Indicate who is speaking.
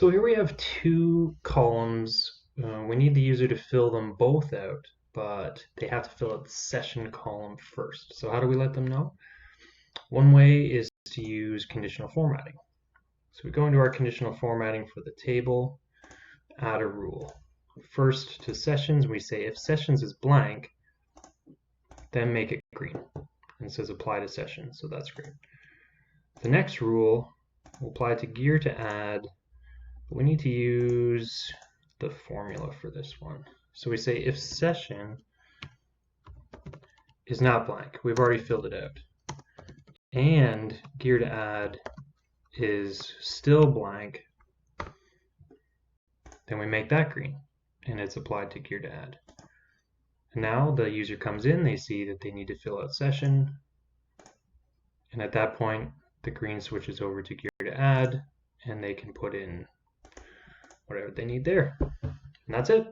Speaker 1: So here we have two columns. We need the user to fill them both out, but they have to fill out the session column first. So how do we let them know? One way is to use conditional formatting. So we go into our conditional formatting for the table, add a rule. First to sessions, we say if sessions is blank, then make it green. And it says apply to sessions, so that's great. The next rule will apply to gear to add. We need to use the formula for this one. So we say if session is not blank, we've already filled it out, and gear to add is still blank, then we make that green and it's applied to gear to add. And now the user comes in, they see that they need to fill out session, and at that point the green switches over to gear to add and they can put in whatever they need there. And that's it.